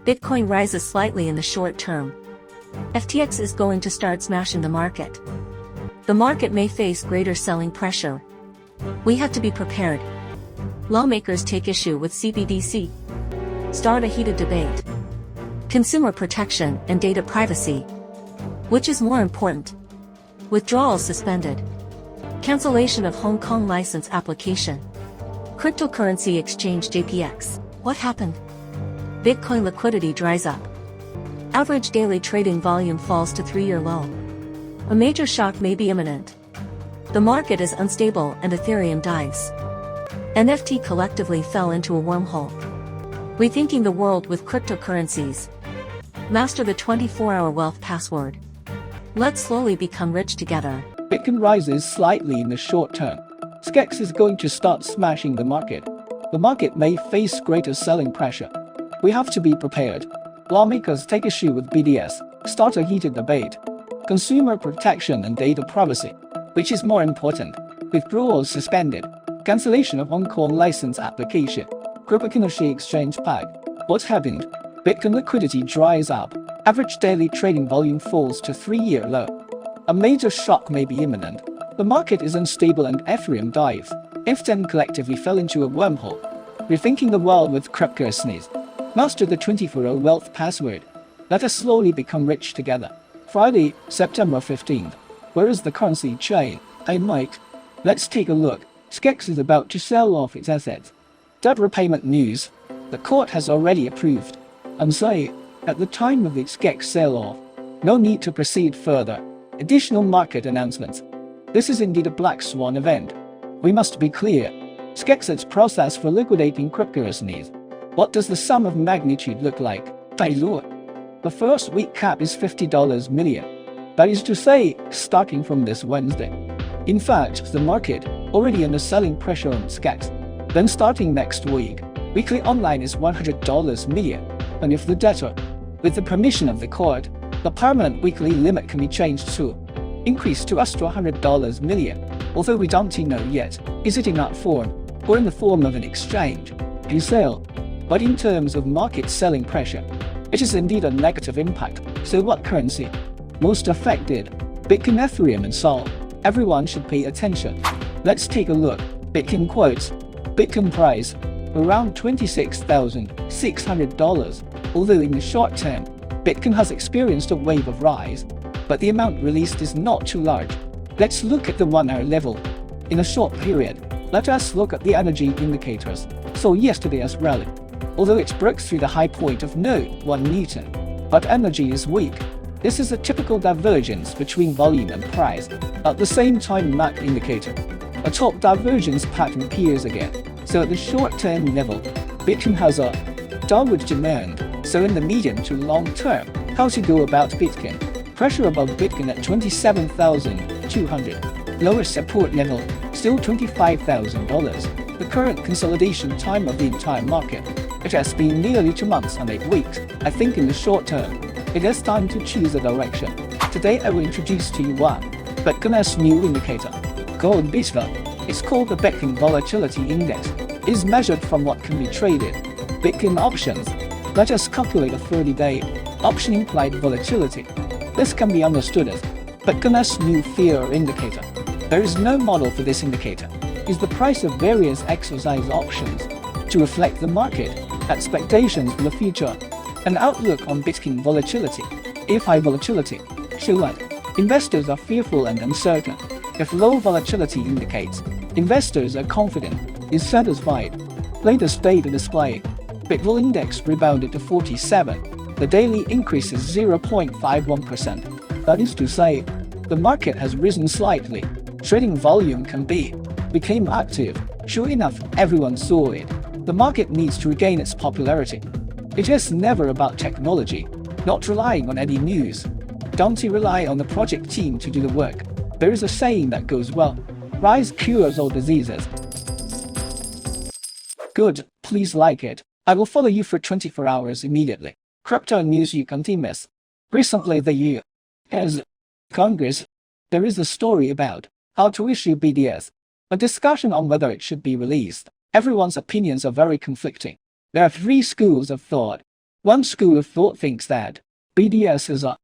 Bitcoin rises slightly in the short term. FTX is going to start smashing the market. The market may face greater selling pressure. We have to be prepared. Lawmakers take issue with CBDC. Start a heated debate. Consumer protection and data privacy. Which is more important? Withdrawals suspended. Cancellation of Hong Kong license application. Cryptocurrency exchange JPX. What happened? Bitcoin liquidity dries up. Average daily trading volume falls to 3-year low. A major shock may be imminent. The market is unstable and Ethereum dives. NFT collectively fell into a wormhole. Rethinking the world with cryptocurrencies. Master the 24-hour wealth password. Let's slowly become rich together. Bitcoin rises slightly in the short term. FTX is going to start smashing the market. The market may face greater selling pressure. We have to be prepared. Lawmakers take issue with BDS, start a heated debate. Consumer protection and data privacy. Which is more important? Withdrawals suspended. Cancellation of Hong Kong license application. Cryptocurrency exchange pack. What happened? Bitcoin liquidity dries up. Average daily trading volume falls to 3-year low. A major shock may be imminent. The market is unstable and Ethereum dives. FTX collectively fell into a wormhole. Rethinking the world with cryptocurrencies. Master the 24-hour wealth password. Let us slowly become rich together. Friday, September 15th. Where is the currency chain? Hey Mike. Let's take a look. FTX is about to sell off its assets. Debt repayment news. The court has already approved. And say, at the time of the FTX sell-off, no need to proceed further. Additional market announcements. This is indeed a black swan event. We must be clear. FTX's process for liquidating cryptocurrencies. What does the sum of magnitude look like? The first week cap is $50 million. That is to say, starting from this Wednesday. In fact, the market, already under selling pressure on FTX. Then starting next week, weekly online is $100 million. And if the debtor, with the permission of the court, the permanent weekly limit can be changed to increase to us to $100 million. Although we don't know yet, is it in that form, or in the form of an exchange, a sale? But in terms of market selling pressure, it is indeed a negative impact. So what currency? Most affected? Bitcoin, Ethereum and Sol. Everyone should pay attention. Let's take a look. Bitcoin quotes. Bitcoin price around $26,600. Although in the short term, Bitcoin has experienced a wave of rise, but the amount released is not too large. Let's look at the 1-hour level. In a short period, let us look at the energy indicators. So yesterday's rally, although it broke through the high point of no 1 Newton, but energy is weak. This is a typical divergence between volume and price. At the same time, MAC indicator, a top divergence pattern appears again. So at the short-term level, Bitcoin has a downward demand. So in the medium to long term, how to go about Bitcoin? Pressure above Bitcoin at 27,200. Lowest support level, still $25,000. The current consolidation time of the entire market. It has been nearly 2 months and 8 weeks. I think in the short term, it is time to choose a direction. Today I will introduce to you one Bitcoin's new indicator. Gold Bitcoin. It's called the Bitcoin Volatility Index. It is measured from what can be traded. Bitcoin options. Let us calculate a 30-day option implied volatility. This can be understood as Bitcoin's new fear indicator. There is no model for this indicator. It's the price of various exercise options to reflect the market, expectations for the future, and outlook on Bitcoin volatility. If high volatility, show what? Investors are fearful and uncertain. If low volatility indicates investors are confident, is satisfied. Latest data display. Bitcoin index rebounded to 47. The daily increase is 0.51%. That is to say, the market has risen slightly. Trading volume became active. Sure enough, everyone saw it. The market needs to regain its popularity. It is never about technology, not relying on any news. Don't rely on the project team to do the work. There is a saying that goes well, rise cures all diseases. Good, please like it. I will follow you for 24 hours immediately. Crypto news you can't miss. Recently the U.S. Congress, there is a story about how to issue BDS, a discussion on whether it should be released. Everyone's opinions are very conflicting. There are 3 schools of thought. One school of thought thinks that BDS is a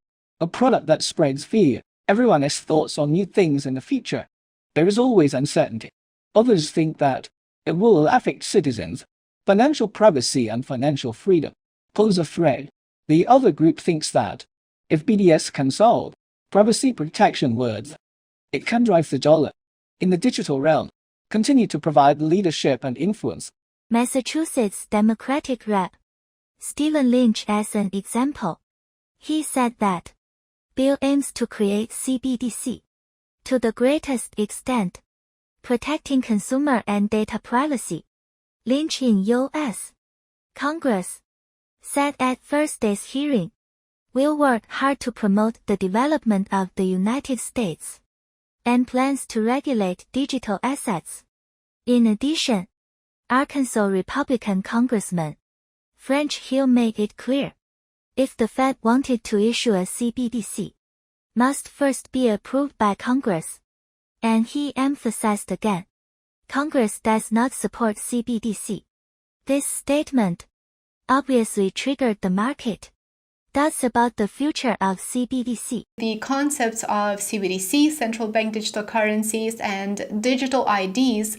product that spreads fear. Everyone has thoughts on new things in the future. There is always uncertainty. Others think that it will affect citizens. Financial privacy and financial freedom pose a threat. The other group thinks that if BDS can solve privacy protection words, it can drive the dollar in the digital realm, continue to provide leadership and influence. Massachusetts Democratic Rep. Stephen Lynch as an example. He said that bill aims to create CBDC to the greatest extent, protecting consumer and data privacy. Lynch in U.S. Congress said at Thursday's hearing, "We'll work hard to promote the development of the United States," and plans to regulate digital assets. In addition, Arkansas Republican Congressman French Hill made it clear, if the Fed wanted to issue a CBDC, must first be approved by Congress. And he emphasized again, Congress does not support CBDC. This statement obviously triggered the market. That's about the future of CBDC. The concepts of CBDC, central bank digital currencies, and digital IDs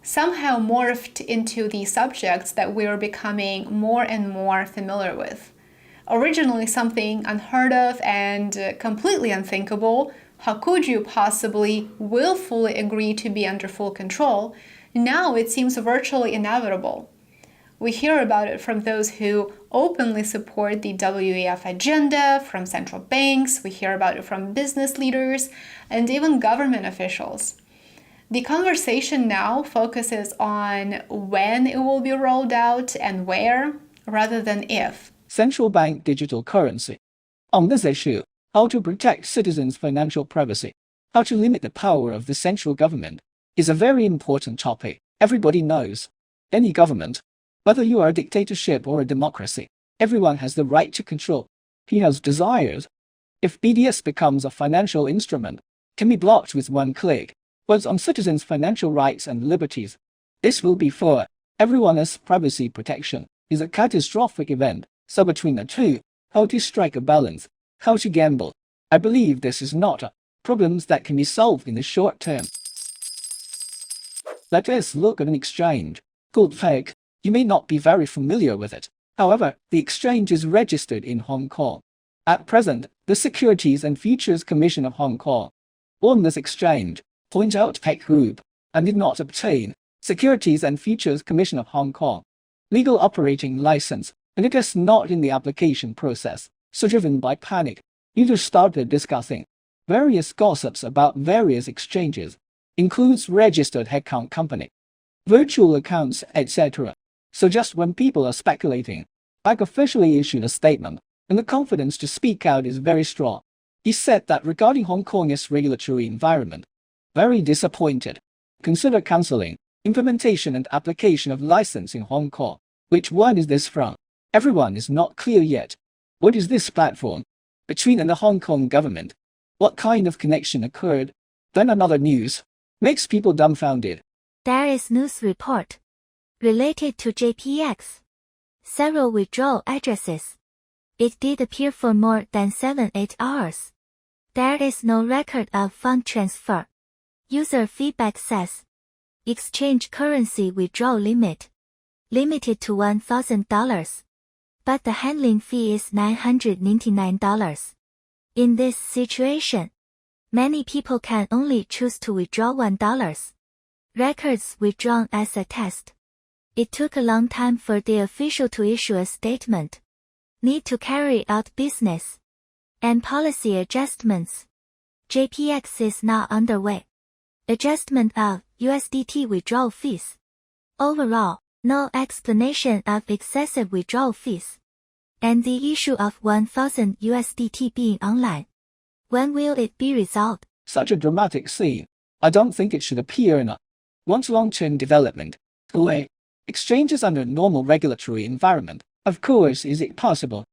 somehow morphed into the subjects that we're becoming more and more familiar with. Originally something unheard of and completely unthinkable, how could you possibly willfully agree to be under full control? Now it seems virtually inevitable. We hear about it from those who openly support the WEF agenda, from central banks, we hear about it from business leaders, and even government officials. The conversation now focuses on when it will be rolled out and where, rather than if. Central bank digital currency. On this issue, how to protect citizens' financial privacy, how to limit the power of the central government, is a very important topic. Everybody knows. Any government, whether you are a dictatorship or a democracy, everyone has the right to control. He has desires. If BDS becomes a financial instrument, can be blocked with one click. Was on citizens' financial rights and liberties. This will be for everyone's privacy protection, is a catastrophic event. So between the two, how to strike a balance, how to gamble. I believe this is not a problem that can be solved in the short term. Let us look at an exchange called FTX. You may not be very familiar with it. However, the exchange is registered in Hong Kong. At present, the Securities and Futures Commission of Hong Kong on this exchange point out FTX Group and did not obtain Securities and Futures Commission of Hong Kong legal operating license, and it is not in the application process. So driven by panic, users started discussing various gossips about various exchanges, includes registered headcount company, virtual accounts, etc. So just when people are speculating, FTX officially issued a statement, and the confidence to speak out is very strong. He said that regarding Hong Kong's regulatory environment, very disappointed. Consider cancelling implementation and application of license in Hong Kong. Which one is this from? Everyone is not clear yet. What is this platform? Between and the Hong Kong government? What kind of connection occurred? Then another news makes people dumbfounded. There is news report related to JPX. Several withdrawal addresses. It did appear for more than 7-8 hours. There is no record of fund transfer. User feedback says, exchange currency withdrawal limit, limited to $1,000, but the handling fee is $999. In this situation, many people can only choose to withdraw $1. Records withdrawn as a test. It took a long time for the official to issue a statement. Need to carry out business and policy adjustments. JPX is now underway. Adjustment of USDT withdrawal fees. Overall, no explanation of excessive withdrawal fees. And the issue of 1,000 USDT being online. When will it be resolved? Such a dramatic scene. I don't think it should appear in a once long-term development way. Exchanges under normal regulatory environment. Of course, is it possible?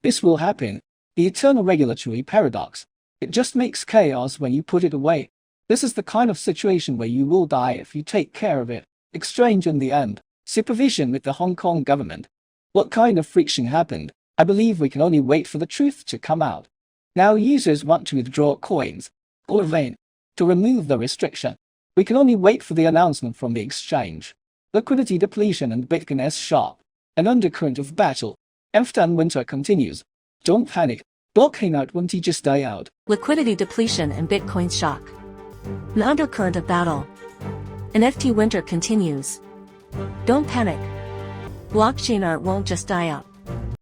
This will happen. The eternal regulatory paradox. It just makes chaos when you put it away. This is the kind of situation where you will die if you take care of it. Exchange in the end. Supervision with the Hong Kong government. What kind of friction happened? I believe we can only wait for the truth to come out. Now users want to withdraw coins, or vain, to remove the restriction. We can only wait for the announcement from the exchange. Liquidity depletion and Bitcoin is sharp. An undercurrent of battle. FTX winter continues. Don't panic. Blockchain out won't just die out. Liquidity depletion and Bitcoin shock. An undercurrent of battle. An FT winter continues. Don't panic. Blockchain art won't just die out.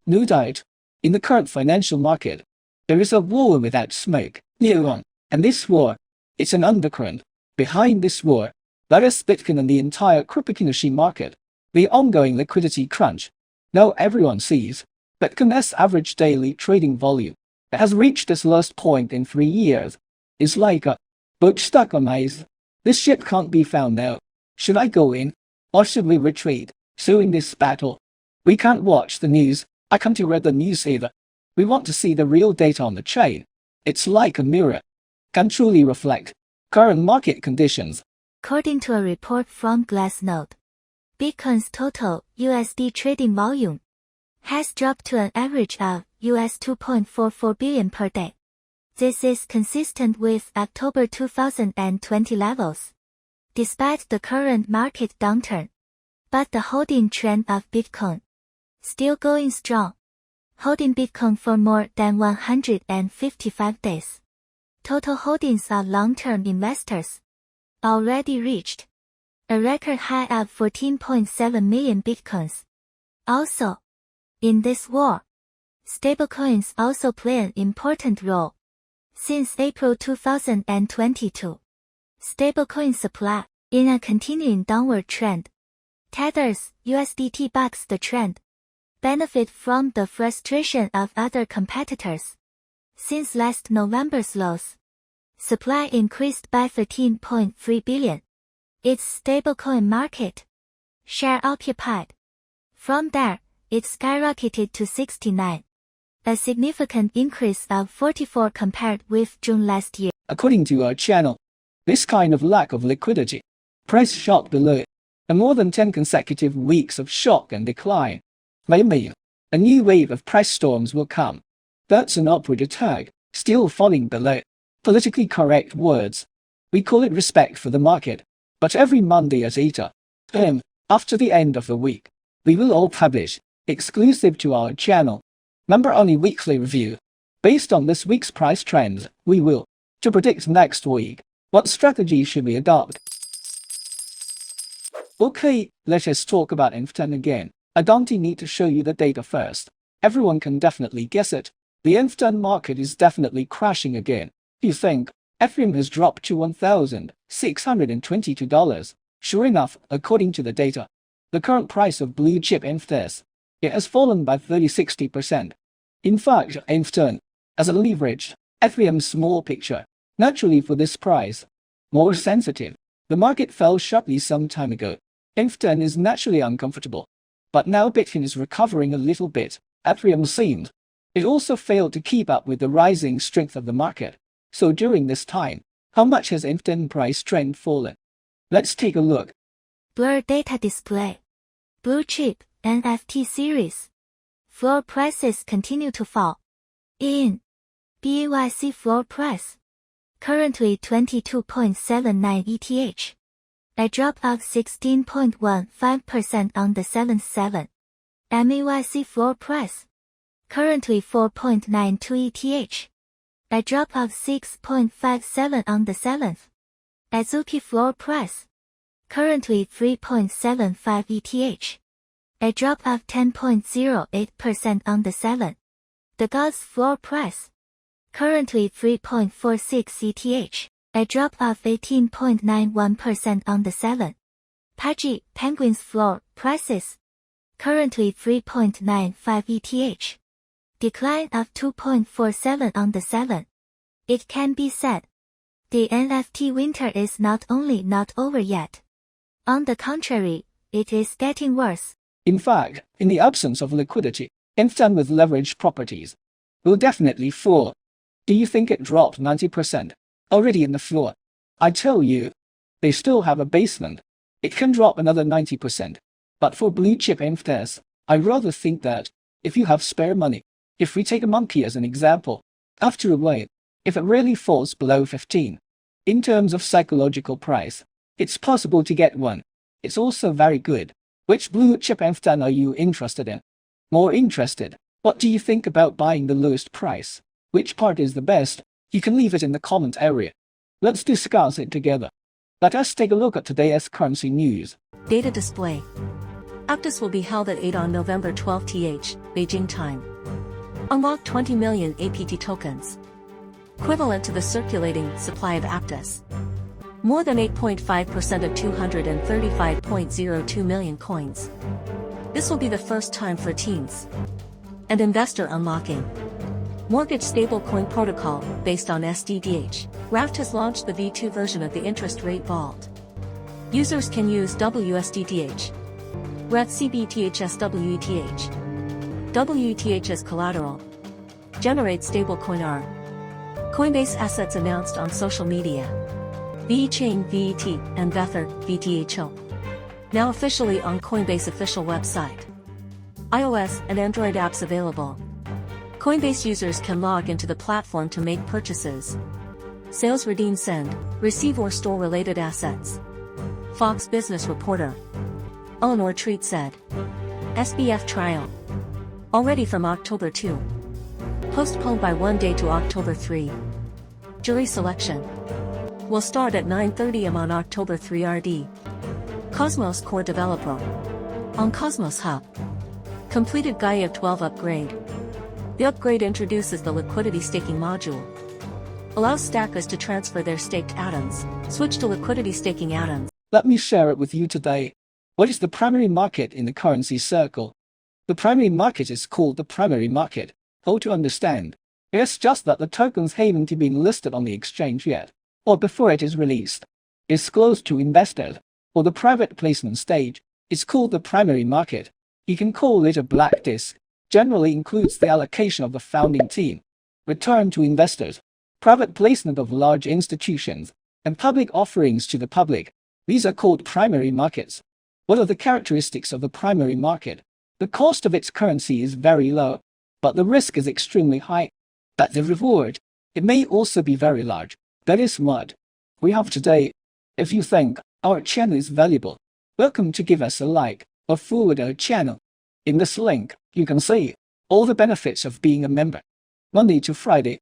No doubt. In the current financial market, there is a war without smoke. Neon. And this war, it's an undercurrent. Behind this war, there is Bitcoin and the entire cryptocurrency market. The ongoing liquidity crunch. Now everyone sees Bitcoin's average daily trading volume that has reached its lowest point in 3 years. It's like a boat stuck on ice. This ship can't be found now. Should I go in, or should we retreat? So in this battle, we can't watch the news. I come to read the news either. We want to see the real data on the chain. It's like a mirror. Can truly reflect current market conditions. According to a report from Glassnode, Bitcoin's total USD trading volume has dropped to an average of US 2.44 billion per day. This is consistent with October 2020 levels. Despite the current market downturn, but the holding trend of Bitcoin still going strong, holding Bitcoin for more than 155 days. Total holdings of long-term investors already reached a record high of 14.7 million Bitcoins. Also, in this war, stablecoins also play an important role. Since April 2022, stablecoin supply in a continuing downward trend. Tether's USDT bucks the trend, benefit from the frustration of other competitors. Since last November's lows, supply increased by 13.3 billion. Its stablecoin market share occupied. From there, it skyrocketed to 69, a significant increase of 44 compared with June last year. According to our channel, this kind of lack of liquidity, price shock below, and more than 10 consecutive weeks of shock and decline, may mean a new wave of price storms will come. That's an upward attack, still falling below. Politically correct words. We call it respect for the market. But every Monday at 8 a.m., after the end of the week, we will all publish, exclusive to our channel, member-only weekly review. Based on this week's price trends, we will, to predict next week, what strategy should we adopt. Okay, let us talk about FTX again. I don't need to show you the data first. Everyone can definitely guess it. The FTX market is definitely crashing again. You think Ethereum has dropped to $1,622. Sure enough, according to the data, the current price of blue chip FTX, it has fallen by 30–60%. In fact, FTX, as a leveraged Ethereum small picture, naturally for this price, more sensitive. The market fell sharply some time ago. FTX is naturally uncomfortable. But now Bitcoin is recovering a little bit. Ethereum seemed. It also failed to keep up with the rising strength of the market. So during this time, how much has FTX price trend fallen? Let's take a look. Blur data display. Blue chip NFT series. Floor prices continue to fall. In BYC floor price, currently 22.79 ETH. A drop of 16.15% on the 7th. MAYC floor price, currently 4.92 ETH. A drop of 6.57 on the 7th. Azuki floor price, currently 3.75 ETH. A drop of 10.08% on the 7th. The God's floor price, currently 3.46 ETH. A drop of 18.91% on the 7th. Pudgy Penguin's floor prices, currently 3.95 ETH. Decline of 2.47 on the 7th. It can be said, the NFT winter is not only not over yet. On the contrary, it is getting worse. In fact, in the absence of liquidity, FTX with leveraged properties will definitely fall. Do you think it dropped 90%? Already in the floor? I tell you, they still have a basement. It can drop another 90%. But for blue chip FTX, I rather think that, if you have spare money, if we take a monkey as an example, after a while, if it really falls below 15, in terms of psychological price, it's possible to get one. It's also very good. Which blue chip NFT are you interested in? More interested? What do you think about buying the lowest price? Which part is the best? You can leave it in the comment area. Let's discuss it together. Let us take a look at today's currency news. Data display. Aptos will be held at 8 on November 12 th, Beijing time. Unlock 20 million APT tokens, equivalent to the circulating supply of Aptos. More than 8.5% of 235.02 million coins. This will be the first time for teens and investor unlocking. Mortgage stablecoin protocol based on SDDH. Raft has launched the V2 version of the interest rate vault. Users can use USDTH, RET CBTHS WETH as collateral. Generate stablecoin R. Coinbase assets announced on social media. VeChain VET and Vether VTHO. Now officially on Coinbase official website. iOS and Android apps available. Coinbase users can log into the platform to make purchases. Sales, redeem, send, receive or store related assets. Fox Business Reporter. Eleanor Treat said. SBF trial. Already from October 2. Postponed by 1 day to October 3. Jury selection. Will start at 9:30 am on October 3 RD. Cosmos Core Developer. On Cosmos Hub. Completed Gaia 12 upgrade. The upgrade introduces the liquidity staking module. Allows stackers to transfer their staked atoms. Switch to liquidity staking atoms. Let me share it with you today. What is the primary market in the currency circle? The primary market is called the primary market. How to understand? It's just that the tokens haven't been listed on the exchange yet, or before it is released. It's closed to investors, or the private placement stage. It's called the primary market. You can call it a black disk. Generally includes the allocation of the founding team, return to investors, private placement of large institutions, and public offerings to the public. These are called primary markets. What are the characteristics of the primary market? The cost of its currency is very low, but the risk is extremely high. But the reward, it may also be very large. That is what we have today. If you think our channel is valuable, welcome to give us a like or forward our channel. In this link, you can see all the benefits of being a member. Monday to Friday,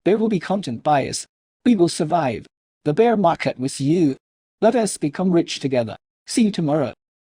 there will be content bias. We will survive the bear market with you. Let us become rich together. See you tomorrow.